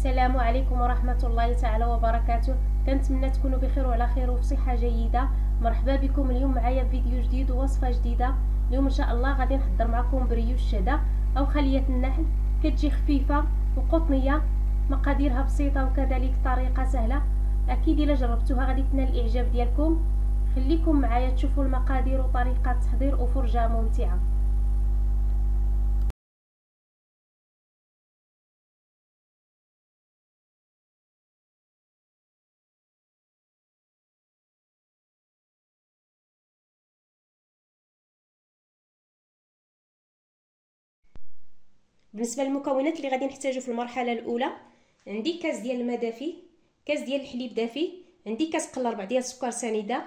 السلام عليكم ورحمة الله تعالى وبركاته. كنتمنى تكونوا بخير وعلى خير وفي صحة جيدة. مرحبا بكم اليوم معايا فيديو جديد ووصفة جديدة. اليوم ان شاء الله غادي نحضر معكم بريوش الشهدة او خلية النحل. كتجي خفيفة وقطنية، مقاديرها بسيطة وكذلك طريقة سهلة. اكيد الا جربتوها غادي تنال الاعجاب ديالكم. خليكم معايا تشوفوا المقادير وطريقة التحضير وفرجة ممتعة. بالنسبه للمكونات اللي غادي نحتاجو في المرحله الاولى، عندي كاس ديال الماء دافي، كاس ديال الحليب دافي، عندي كاس قل ربع ديال السكر سنيده،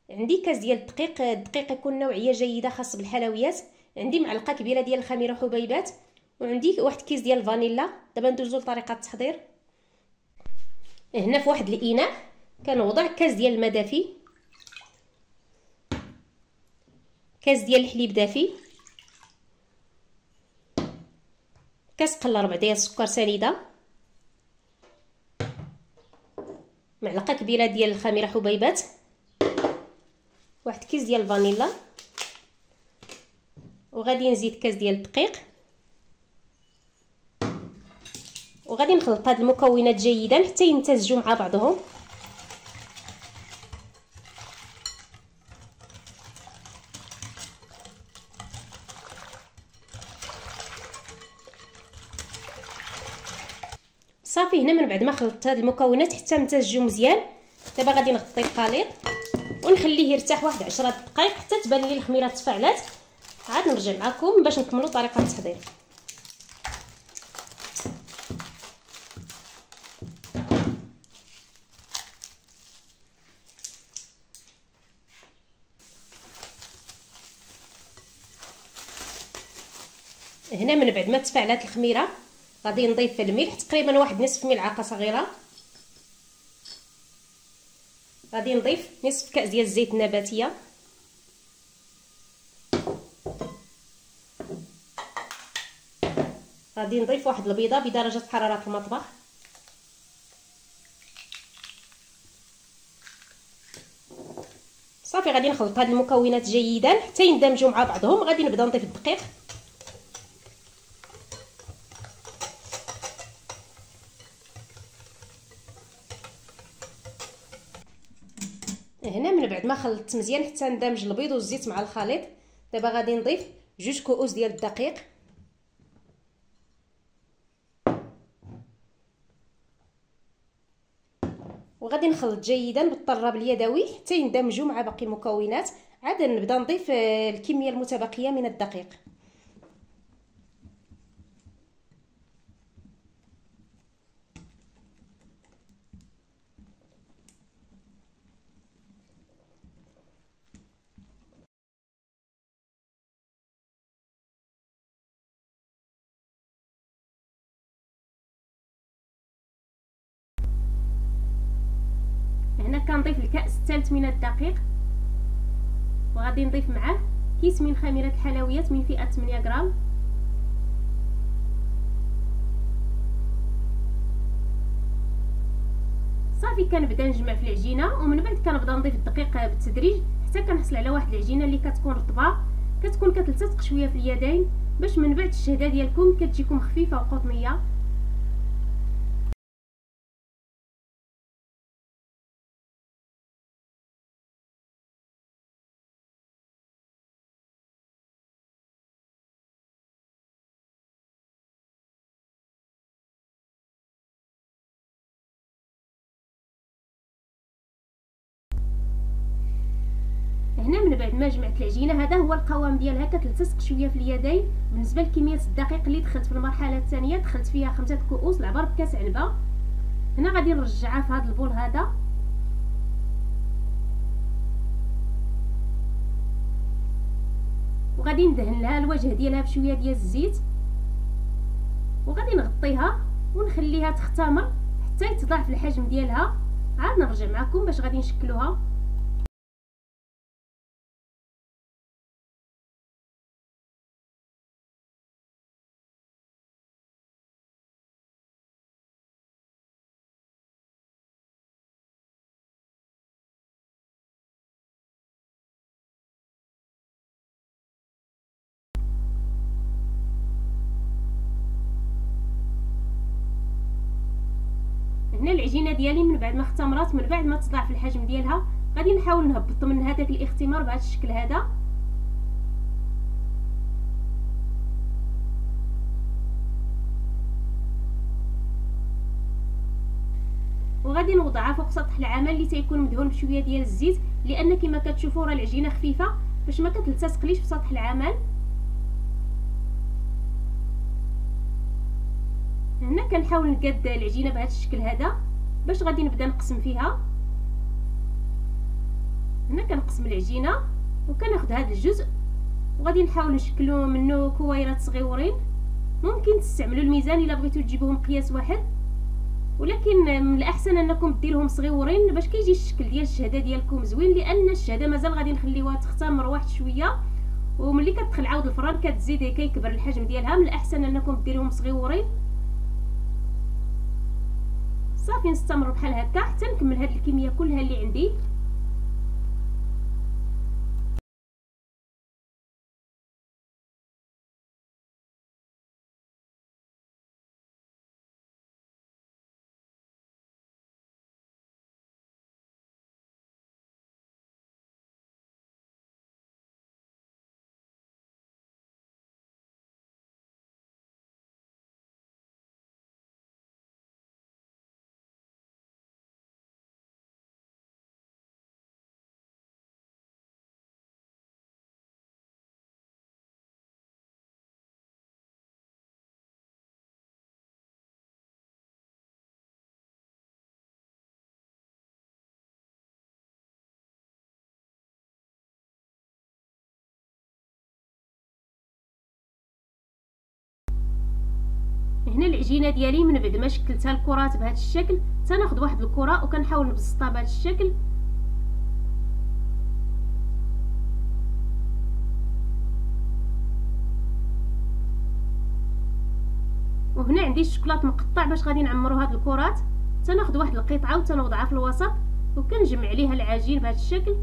عندي كاس ديال الدقيق يكون نوعيه جيده خاص بالحلويات، عندي معلقه كبيره ديال الخميره حبيبات، وعندي واحد كيس ديال الفانيلا. دابا ندوزو لطريقه التحضير. هنا في واحد الاناء كنوضع كاس ديال الماء دافي، كاس ديال الحليب دافي، كاس قل ربع ديال السكر سنيده، معلقه كبيره ديال الخميره حبيبات، واحد كيس ديال الفانيلا، وغادي نزيد كاس ديال الدقيق، وغادي نخلط هاد المكونات جيدا حتى يمتزجوا مع بعضهم. صافي، هنا من بعد ما خلطت هاد المكونات حتى امتزجوا مزيان، دابا غادي نغطي الخليط ونخليه يرتاح واحد 10 دقائق حتى تبان لي الخميره تفاعلات. عاد نرجع معكم باش نكملوا طريقه التحضير. هنا من بعد ما تفاعلات الخميره غادي نضيف الملح تقريبا واحد نصف ملعقه صغيره، غادي نضيف نصف كاس ديال الزيت النباتيه، غادي نضيف واحد البيضه بدرجه حراره المطبخ، صافي غادي نخلط هاد المكونات جيدا حتى يندمجوا مع بعضهم. غادي نبدا نضيف الدقيق، هنا من بعد ما خلطت مزيان حتى ندمج البيض والزيت مع الخليط، دابا غادي نضيف 2 كؤوس ديال الدقيق، وغادي نخلط جيدا بالطراب اليدوي حتى يندمجوا مع باقي المكونات. عاد نبدا نضيف الكميه المتبقيه من الدقيق. هنا كنضيف الكأس الثالث من الدقيق، وغادي نضيف معاه كيس من خميره الحلويات من فئه 8 غرام، صافي كنبدا نجمع في العجينه، ومن بعد كنبدا نضيف الدقيق بالتدريج حتى كنحصل على واحد العجينه اللي كتكون رطبه، كتكون كتلتصق شويه في اليدين، باش من بعد الشهده ديالكم كتجيكم خفيفه وقطنيه. هنا من بعد ما جمعت العجينه هذا هو القوام ديالها، كتلتصق شويه في اليدين. بالنسبه لكميه الدقيق اللي دخلت في المرحله الثانيه دخلت فيها 5 كؤوس العبار بكاس عنبه. هنا غادي نرجعها في هذا البول هذا، وغادي ندهن لها الوجه ديالها بشويه ديال الزيت، وغادي نغطيها ونخليها تختمر حتى يتضاعف الحجم ديالها. عاد نرجع معكم باش غادي نشكلوها. هنا العجينه ديالي من بعد ما اختمرات، من بعد ما تضاعف الحجم ديالها، غادي نحاول نهبط من هذاك الاختمار بهذا الشكل هذا. وغادي نوضعها فوق سطح العمل اللي تيكون مدهون بشويه ديال الزيت، لان كما كتشوفوا راه العجينه خفيفه باش ما كتلتصقليش في سطح العمل. هنا كنحاول نقاد العجينه بهذا الشكل هذا باش غادي نبدا نقسم فيها. هنا كنقسم العجينه وكناخذ هذا الجزء وغادي نحاول نشكلوا منه كويرات صغيورين. ممكن تستعملوا الميزان الا بغيتوا تجيبوهم قياس واحد، ولكن من الاحسن انكم ديروهم صغيورين باش كيجي الشكل ديال الشهده ديالكم زوين، لان الشهده مازال غادي نخليوها تختمر واحد شويه، وملي كتدخل عاود الفران كتزيد كيكبر الحجم ديالها. من الاحسن انكم ديروهم صغيورين. صافي نستمر بحال هكا حتى نكمل هاد الكميه كلها اللي عندي. هنا العجينه ديالي من بعد ما شكلتها الكرات بهذا الشكل، تناخذ واحد الكره وكنحاول نبسطها بهذا الشكل. وهنا عندي الشوكولات مقطع باش غادي نعمرو هاد الكرات. تناخذ واحد القطعه وتنوضعها في الوسط وكنجمع عليها العجين بهذا الشكل.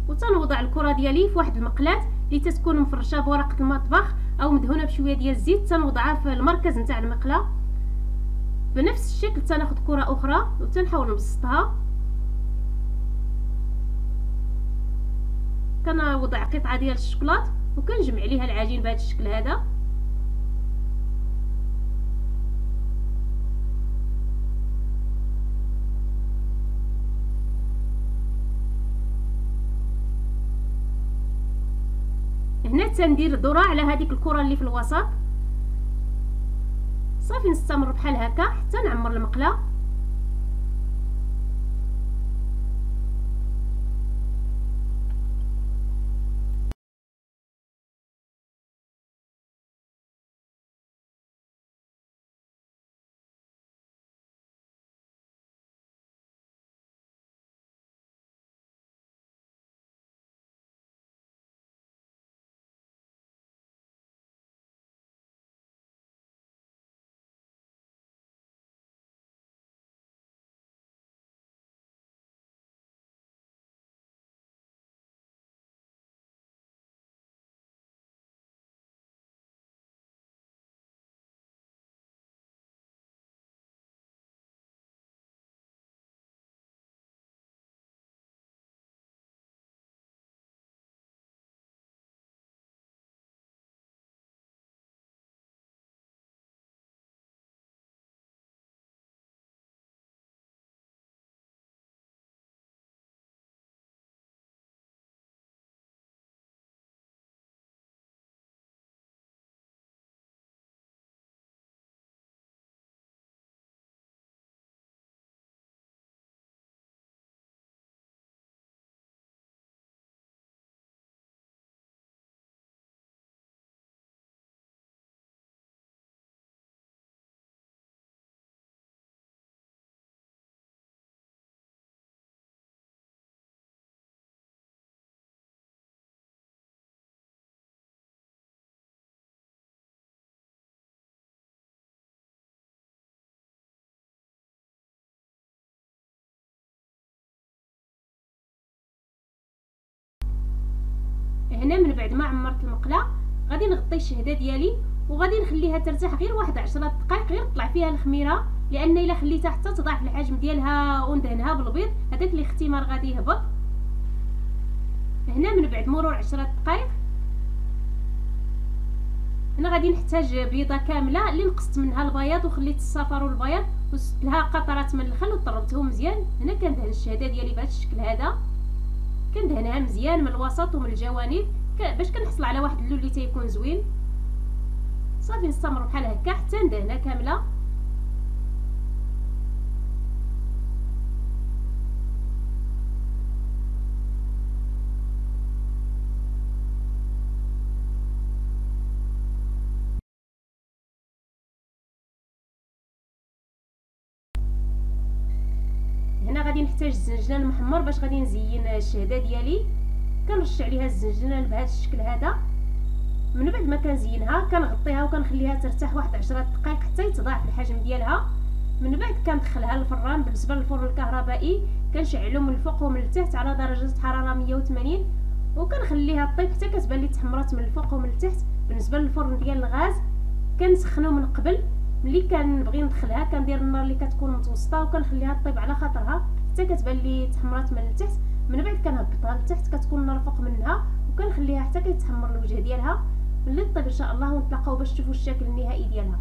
وتنوضع الكره ديالي في واحد المقلاة اللي تتكون مفرشه بورقه المطبخ او مدهونه بشويه ديال الزيت، تنوضعها في المركز نتاع المقله. بنفس الشكل تناخذ كره اخرى وتنحاول نبسطها. كنوضع قطعه ديال الشوكولات وكنجمع عليها العجين بهذا الشكل هذا. هنا تندير ذره على هذيك الكره اللي في الوسط. صافي نستمر بحال هكا حتى نعمر المقله. هنا من بعد ما عمرت المقله غادي نغطي الشهده ديالي وغادي نخليها ترتاح غير واحد 10 دقائق، غير طلع فيها الخميره، لان الا خليتها حتى تضاعف الحجم ديالها وندهنها بالبيض هذاك الاختمار غادي يهبط. هنا من بعد مرور 10 دقائق هنا غادي نحتاج بيضه كامله اللي نقصت منها البياض وخليت الصفر والبياض وزدت لها قطرات من الخل وطربتهم مزيان. هنا كندهن الشهده ديالي بهذا الشكل هذا، كندهنها مزيان من الوسط ومن الجوانب باش كنحصل على واحد اللون اللي تيكون زوين. صافي نستمر بحال هكا حتى ندهنها كامله. هنا غادي نحتاج الزنجلان المحمر باش غادي نزين الشهده ديالي. كنرش عليها الزنجلان بهذا الشكل هذا. من بعد ما كنزينها كنغطيها وكنخليها ترتاح واحد 10 دقائق حتى يتضاعف الحجم ديالها. من بعد كندخلها للفران. بالنسبه للفرن الكهربائي كنشعلو من الفوق ومن التحت على درجه حراره 180 وكنخليها طيب حتى كتبان لي تحمرات من الفوق ومن التحت. بالنسبه للفرن ديال الغاز كنسخنو من قبل، ملي كنبغي ندخلها كندير النار اللي كتكون متوسطه وكنخليها طيب على خاطرها حتى كتبان لي تحمرات من التحت. من بعد كنهبطها لتحت كتكون النار فوق منها وكنخليها حتى كيتحمر الوجه ديالها ملي طيب ان شاء الله، ونتلاقاو باش تشوفوا الشكل النهائي ديالها.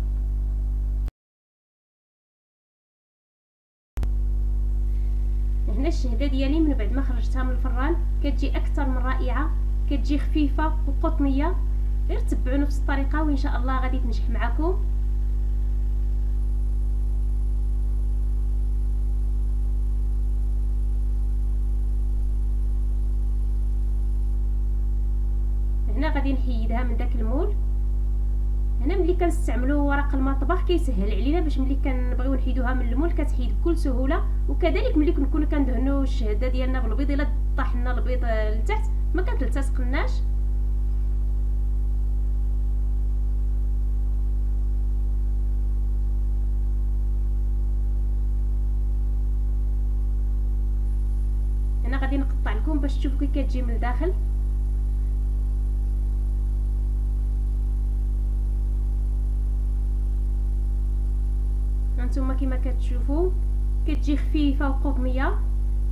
هنا الشهده ديالي من بعد ما خرجتها من الفران كتجي اكثر من رائعه، كتجي خفيفه وقطنيه. غير تبعوا نفس الطريقه وان شاء الله غادي تنجح معكم. هنا غادي نحيدها من داك المول. هنا ملي كنستعملوا ورق المطبخ كيسهل علينا باش ملي كنبغيو نحيدوها من المول كتحيد بكل سهوله. وكذلك ملي كنكونوا كندهنوا الشهده ديالنا بالبيض الا طاح لنا البيض لتحت ما كتلتصقناش. هنا غادي نقطع لكم باش تشوفوا كي كتجي من الداخل. هانتوما كما كتشوفوا كتجي خفيفه وقطنيه.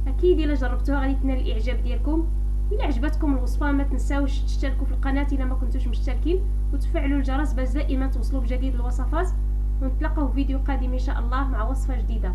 اكيد الا جربتوها غادي تنال الاعجاب ديالكم. الا عجبتكم الوصفه ما تنساوش تشتركوا في القناه الا ما كنتوش مشتركين وتفعلوا الجرس باش دائما توصلوا بجديد الوصفات. ونتلاقاو في فيديو قادم ان شاء الله مع وصفه جديده.